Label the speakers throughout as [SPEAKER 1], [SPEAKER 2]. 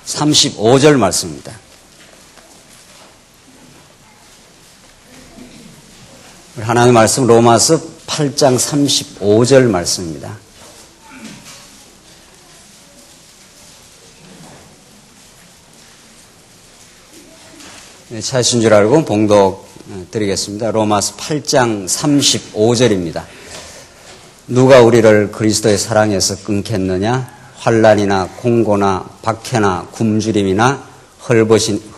[SPEAKER 1] 35절 말씀입니다. 하나님의 말씀 로마서 8장 35절 말씀입니다. 찾으신 줄 알고 봉독 드리겠습니다. 로마서 8장 35절입니다. 누가 우리를 그리스도의 사랑에서 끊겠느냐? 환난이나 공고나 박해나 굶주림이나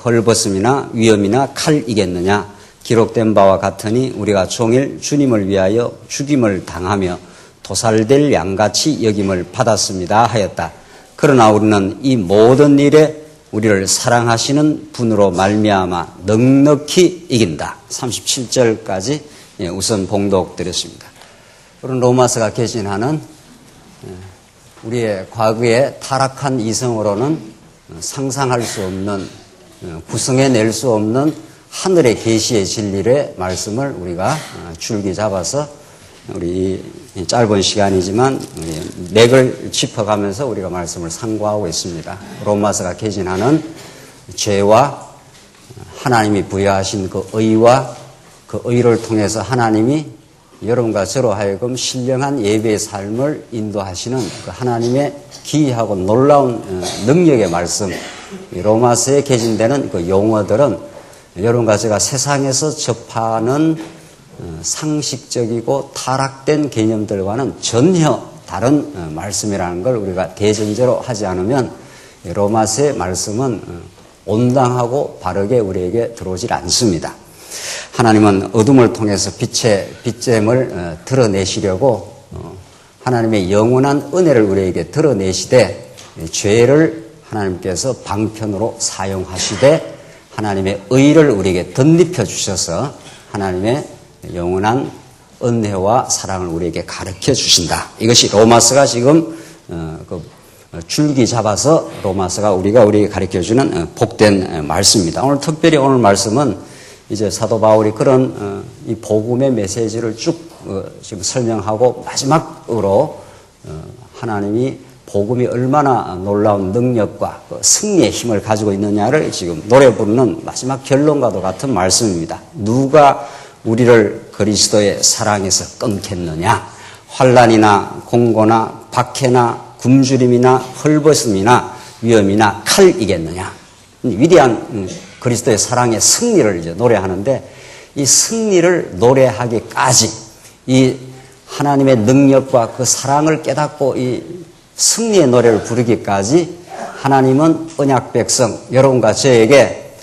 [SPEAKER 1] 헐벗음이나 위험이나 칼이겠느냐? 기록된 바와 같으니 우리가 종일 주님을 위하여 죽임을 당하며 도살될 양같이 여김을 받았습니다 하였다. 그러나 우리는 이 모든 일에 우리를 사랑하시는 분으로 말미암아 넉넉히 이긴다. 37절까지 우선 봉독드렸습니다. 그런 로마서가 개진하는 우리의 과거의 타락한 이성으로는 상상할 수 없는, 구성해낼 수 없는 하늘의 계시의 진리의 말씀을 우리가 줄기 잡아서 우리 짧은 시간이지만 맥을 짚어가면서 우리가 말씀을 상고하고 있습니다. 로마서가 개진하는 죄와 하나님이 부여하신 그 의와 그 의를 통해서 하나님이 여러분과 저로 하여금 신령한 예배의 삶을 인도하시는 그 하나님의 기이하고 놀라운 능력의 말씀, 로마서에 개진되는 그 용어들은 여러분과 제가 세상에서 접하는 상식적이고 타락된 개념들과는 전혀 다른 말씀이라는 걸 우리가 대전제로 하지 않으면 로마서의 말씀은 온당하고 바르게 우리에게 들어오질 않습니다. 하나님은 어둠을 통해서 빛의 빛잼을 드러내시려고 하나님의 영원한 은혜를 우리에게 드러내시되 죄를 하나님께서 방편으로 사용하시되 하나님의 의를 우리에게 덧입혀 주셔서 하나님의 영원한 은혜와 사랑을 우리에게 가르쳐 주신다. 이것이 로마서가 지금 줄기 잡아서 로마서가 우리에게 가르쳐 주는 복된 말씀입니다. 오늘 특별히 오늘 말씀은 이제 사도 바울이 그런 이 복음의 메시지를 쭉 지금 설명하고 마지막으로 하나님이 복음이 얼마나 놀라운 능력과 승리의 힘을 가지고 있느냐를 지금 노래 부르는 마지막 결론과도 같은 말씀입니다. 누가 우리를 그리스도의 사랑에서 끊겠느냐? 환난이나 공고나 박해나 굶주림이나 헐벗음이나 위험이나 칼이겠느냐? 위대한 그리스도의 사랑의 승리를 이제 노래하는데 이 승리를 노래하기까지 이 하나님의 능력과 그 사랑을 깨닫고 이 승리의 노래를 부르기까지 하나님은 언약 백성 여러분과 저에게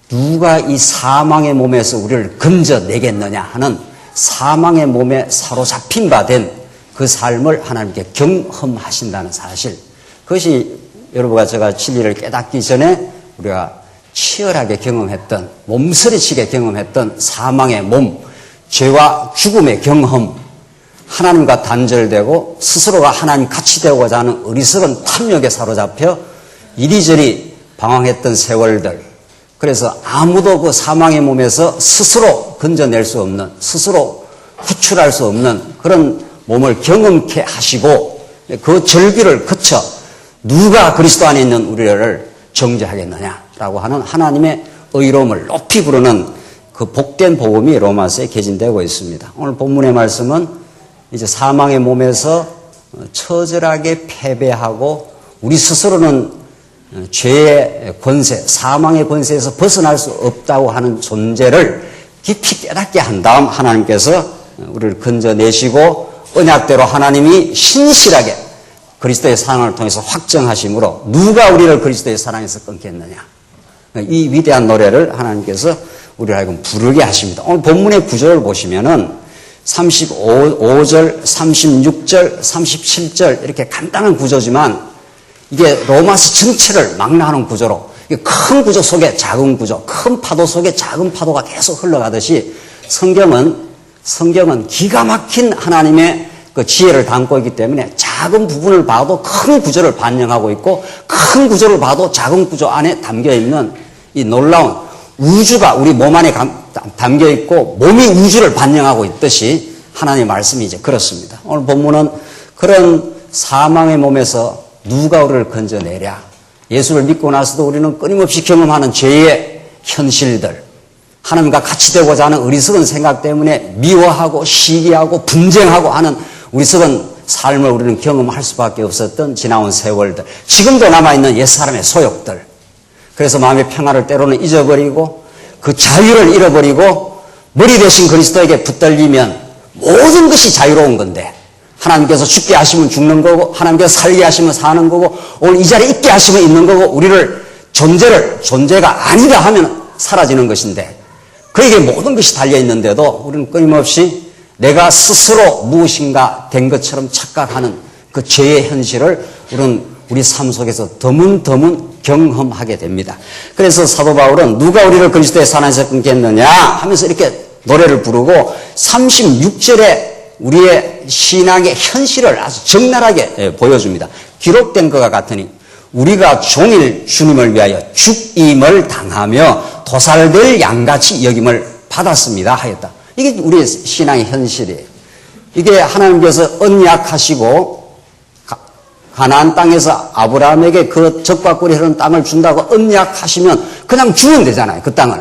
[SPEAKER 1] 누가 이 사망의 몸에서 우리를 건져내겠느냐 하는 사망의 몸에 사로잡힌 바 된 그 삶을 하나님께 경험하신다는 사실, 그것이 여러분과 제가 진리를 깨닫기 전에 우리가 치열하게 경험했던, 몸서리치게 경험했던 사망의 몸, 죄와 죽음의 경험, 하나님과 단절되고 스스로가 하나님 같이 되고자 하는 어리석은 탐욕에 사로잡혀 이리저리 방황했던 세월들, 그래서 아무도 그 사망의 몸에서 스스로 건져낼 수 없는, 스스로 구출할 수 없는 그런 몸을 경험케 하시고 그 절규를 거쳐 누가 그리스도 안에 있는 우리를 정죄하겠느냐라고 하는 하나님의 의로움을 높이 부르는 그 복된 복음이 로마서에 개진되고 있습니다. 오늘 본문의 말씀은 이제 사망의 몸에서 처절하게 패배하고 우리 스스로는 죄의 권세, 사망의 권세에서 벗어날 수 없다고 하는 존재를 깊이 깨닫게 한 다음 하나님께서 우리를 건져내시고 언약대로 하나님이 신실하게 그리스도의 사랑을 통해서 확정하심으로 누가 우리를 그리스도의 사랑에서 끊겠느냐. 이 위대한 노래를 하나님께서 우리를 하여금 부르게 하십니다. 오늘 본문의 구절을 보시면은 35절, 36절, 37절 이렇게 간단한 구조지만 이게 로마서 전체를 망라하는 구조로 큰 구조 속에 작은 구조, 큰 파도 속에 작은 파도가 계속 흘러가듯이 성경은 기가 막힌 하나님의 그 지혜를 담고 있기 때문에 작은 부분을 봐도 큰 구조를 반영하고 있고 큰 구조를 봐도 작은 구조 안에 담겨있는 이 놀라운 우주가 우리 몸 안에 담겨있고 몸이 우주를 반영하고 있듯이 하나님의 말씀이 이제 그렇습니다. 오늘 본문은 그런 사망의 몸에서 누가 우리를 건져내랴. 예수를 믿고 나서도 우리는 끊임없이 경험하는 죄의 현실들, 하나님과 같이 되고자 하는 어리석은 생각 때문에 미워하고 시기하고 분쟁하고 하는 어리석은 삶을 우리는 경험할 수밖에 없었던 지나온 세월들, 지금도 남아있는 옛사람의 소욕들, 그래서 마음의 평화를 때로는 잊어버리고 그 자유를 잃어버리고 머리 대신 그리스도에게 붙들리면 모든 것이 자유로운 건데, 하나님께서 죽게 하시면 죽는 거고 하나님께서 살게 하시면 사는 거고 오늘 이 자리에 있게 하시면 있는 거고 우리를 존재가 아니다 하면 사라지는 것인데, 그에게 모든 것이 달려있는데도 우리는 끊임없이 내가 스스로 무엇인가 된 것처럼 착각하는 그 죄의 현실을 우리는 우리 삶 속에서 드문드문 경험하게 됩니다. 그래서 사도 바울은 누가 우리를 그리스도의 사랑에서 끊겠느냐 하면서 이렇게 노래를 부르고 36절에 우리의 신앙의 현실을 아주 적나라하게 보여줍니다. 기록된 것과 같으니 우리가 종일 주님을 위하여 죽임을 당하며 도살될 양같이 여김을 받았습니다 하였다. 이게 우리의 신앙의 현실이에요. 이게 하나님께서 언약하시고 가나안 땅에서 아브라함에게 그 적과 꿀이 흐르는 땅을 준다고 언약하시면 그냥 주면 되잖아요. 그 땅을.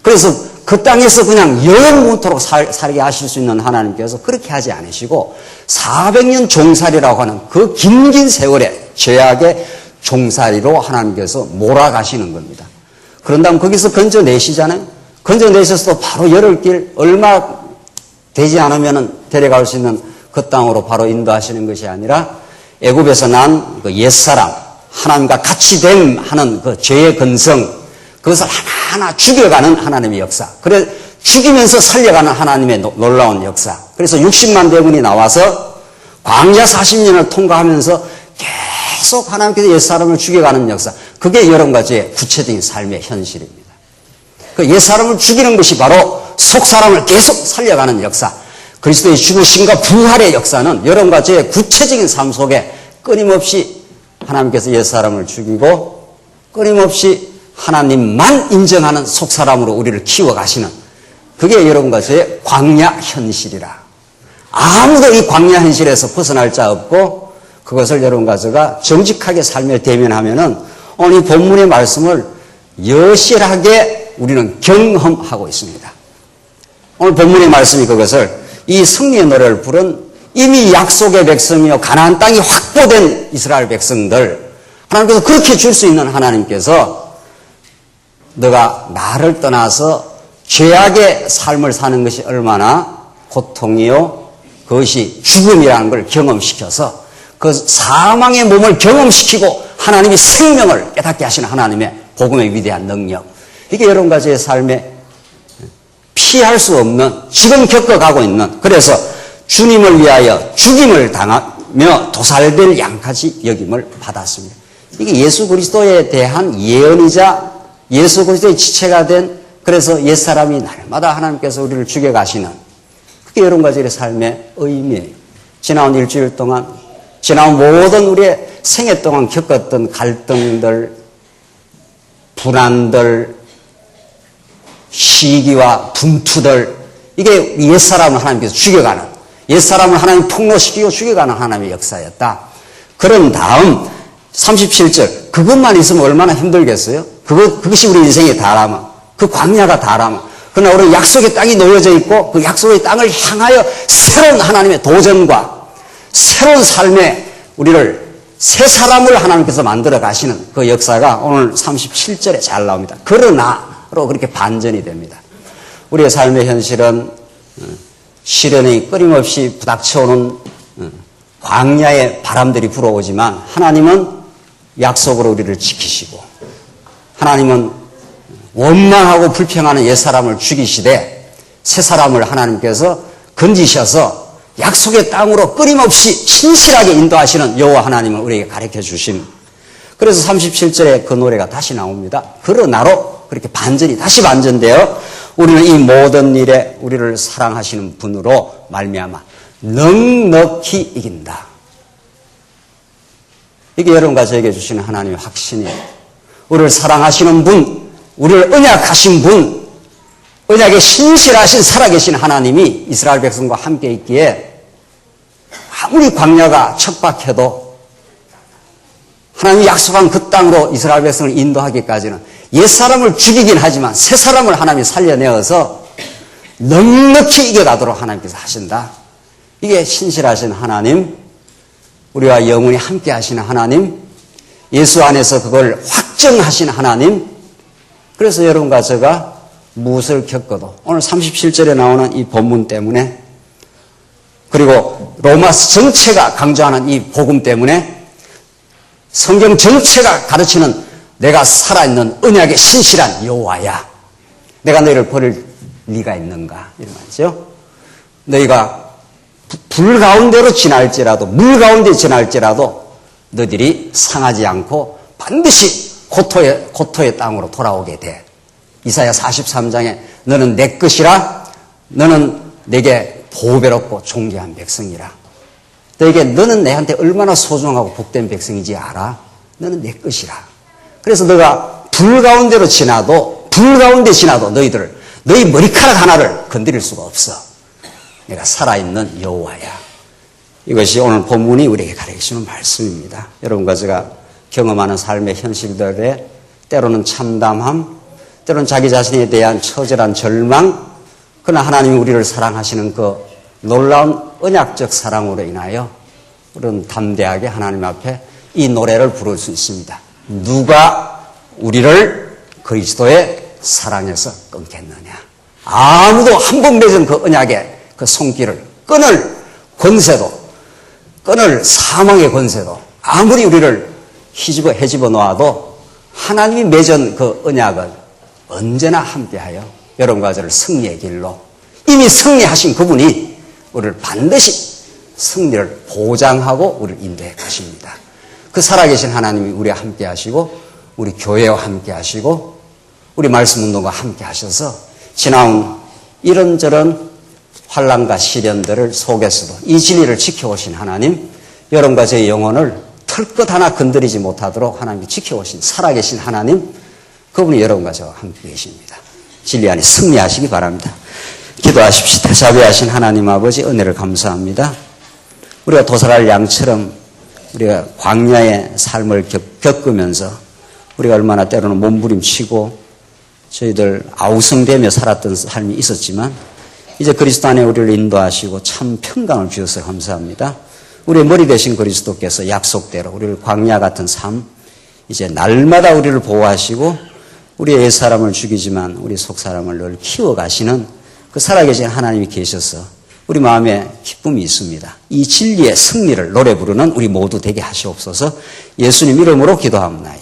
[SPEAKER 1] 그래서 그 땅에서 그냥 영원토록 살게 하실 수 있는 하나님께서 그렇게 하지 않으시고 400년 종살이라고 하는 그 긴 세월의 죄악의 종살이로 하나님께서 몰아가시는 겁니다. 그런 다음 거기서 건져내시잖아요. 건져내셔서 바로 열흘 길 얼마 되지 않으면 데려갈 수 있는 그 땅으로 바로 인도하시는 것이 아니라 애굽에서 난 그 옛사람, 하나님과 같이 됨 하는 그 죄의 근성, 그것을 하나하나 죽여가는 하나님의 역사. 그래 죽이면서 살려가는 하나님의 놀라운 역사. 그래서 60만 대군이 나와서 광야 40년을 통과하면서 계속 하나님께서 옛사람을 죽여가는 역사. 그게 여러 가지의 구체적인 삶의 현실입니다. 그 옛사람을 죽이는 것이 바로 속사람을 계속 살려가는 역사. 그리스도의 죽으심과 부활의 역사는 여러 가지의 구체적인 삶 속에 끊임없이 하나님께서 옛사람을 죽이고 끊임없이 하나님만 인정하는 속사람으로 우리를 키워가시는, 그게 여러 가지의 광야 현실이라. 아무도 이 광야 현실에서 벗어날 자 없고 그것을 여러분 가지가 정직하게 삶을 대면하면은 오늘 이 본문의 말씀을 여실하게 우리는 경험하고 있습니다. 오늘 본문의 말씀이 그것을 이 승리의 노래를 부른 이미 약속의 백성이요 가나안 땅이 확보된 이스라엘 백성들, 하나님께서 그렇게 줄 수 있는 하나님께서 너가 나를 떠나서 죄악의 삶을 사는 것이 얼마나 고통이요 그것이 죽음이라는 걸 경험시켜서 그 사망의 몸을 경험시키고 하나님이 생명을 깨닫게 하시는 하나님의 복음의 위대한 능력, 이게 여러 가지의 삶에 피할 수 없는 지금 겪어가고 있는, 그래서 주님을 위하여 죽임을 당하며 도살될 양같이 여김을 받았습니다. 이게 예수 그리스도에 대한 예언이자 예수 그리스도의 지체가 된, 그래서 옛사람이 날마다 하나님께서 우리를 죽여가시는, 그게 여러 가지의 삶의 의미예요. 지나온 일주일 동안, 지나온 모든 우리의 생애 동안 겪었던 갈등들, 불안들, 시기와 분투들, 이게 옛사람을 하나님께서 죽여가는, 옛사람을 하나님 폭로시키고 죽여가는 하나님의 역사였다. 그런 다음 37절, 그것만 있으면 얼마나 힘들겠어요? 그것이 우리 인생의 다라마, 그 광야가 다라마. 그러나 우리는 약속의 땅이 놓여져 있고 그 약속의 땅을 향하여 새로운 하나님의 도전과 새로운 삶에 우리를 새 사람을 하나님께서 만들어 가시는 그 역사가 오늘 37절에 잘 나옵니다. 그러나로 그렇게 반전이 됩니다. 우리의 삶의 현실은 시련이 끊임없이 부닥쳐오는 광야의 바람들이 불어오지만 하나님은 약속으로 우리를 지키시고, 하나님은 원망하고 불평하는 옛사람을 죽이시되 새 사람을 하나님께서 건지셔서 약속의 땅으로 끊임없이 신실하게 인도하시는 여호와 하나님을 우리에게 가르쳐 주신, 그래서 37절에 그 노래가 다시 나옵니다. 그러나로 그렇게 반전이 다시 반전되어 우리는 이 모든 일에 우리를 사랑하시는 분으로 말미암아 넉넉히 이긴다. 이게 여러분과 저에게 주시는 하나님의 확신이에요. 우리를 사랑하시는 분, 우리를 언약하신 분, 언약에 신실하신 살아계신 하나님이 이스라엘 백성과 함께 있기에 아무리 광야가 척박해도 하나님이 약속한 그 땅으로 이스라엘 백성을 인도하기까지는 옛사람을 죽이긴 하지만 새사람을 하나님이 살려내어서 넉넉히 이겨가도록 하나님께서 하신다. 이게 신실하신 하나님, 우리와 영원히 함께 하시는 하나님, 예수 안에서 그걸 확정하신 하나님. 그래서 여러분과 제가 무엇을 겪어도 오늘 37절에 나오는 이 본문 때문에, 그리고 로마서 전체가 강조하는 이 복음 때문에, 성경 전체가 가르치는 내가 살아있는 언약의 신실한 여호와야, 내가 너희를 버릴 리가 있는가, 이런 말이죠. 너희가 불 가운데로 지날지라도, 물 가운데 지날지라도 너희들이 상하지 않고 반드시 고토의 땅으로 돌아오게 돼. 이사야 43장에 너는 내 것이라, 너는 내게 보배롭고 존귀한 백성이라. 너는 내한테 얼마나 소중하고 복된 백성인지 알아? 너는 내 것이라. 그래서 너가 불 가운데 지나도 너희 머리카락 하나를 건드릴 수가 없어. 내가 살아있는 여호와야. 이것이 오늘 본문이 우리에게 가르치는 말씀입니다. 여러분과 제가 경험하는 삶의 현실들에 때로는 참담함, 때로는 자기 자신에 대한 처절한 절망, 그러나 하나님이 우리를 사랑하시는 그 놀라운 언약적 사랑으로 인하여 우리는 담대하게 하나님 앞에 이 노래를 부를 수 있습니다. 누가 우리를 그리스도의 사랑에서 끊겠느냐. 아무도 한 번 맺은 그 언약의 그 손길을 끊을 사망의 권세도 아무리 우리를 헤집어 놓아도 하나님이 맺은 그 언약은 언제나 함께하여 여러분과 저를 승리의 길로, 이미 승리하신 그분이 우리를 반드시 승리를 보장하고 우리를 인도해 가십니다. 그 살아계신 하나님이 우리와 함께 하시고 우리 교회와 함께 하시고 우리 말씀운동과 함께 하셔서 지나온 이런저런 환난과 시련들을 속에서도 이 진리를 지켜오신 하나님, 여러분과 제 영혼을 털끝 하나 건드리지 못하도록 하나님이 지켜오신 살아계신 하나님, 그분이 여러분과 저와 함께 계십니다. 진리 안에 승리하시기 바랍니다. 기도하십시다. 자비하신 하나님 아버지, 은혜를 감사합니다. 우리가 도살할 양처럼 우리가 광야의 삶을 겪으면서 우리가 얼마나 때로는 몸부림치고 저희들 아우성대며 살았던 삶이 있었지만 이제 그리스도 안에 우리를 인도하시고 참 평강을 주셔서 감사합니다. 우리의 머리 되신 그리스도께서 약속대로 우리를 광야 같은 삶, 이제 날마다 우리를 보호하시고 우리의 옛사람을 죽이지만 우리 속사람을 늘 키워가시는 그 살아계신 하나님이 계셔서 우리 마음에 기쁨이 있습니다. 이 진리의 승리를 노래 부르는 우리 모두 되게 하시옵소서. 예수님 이름으로 기도합니다.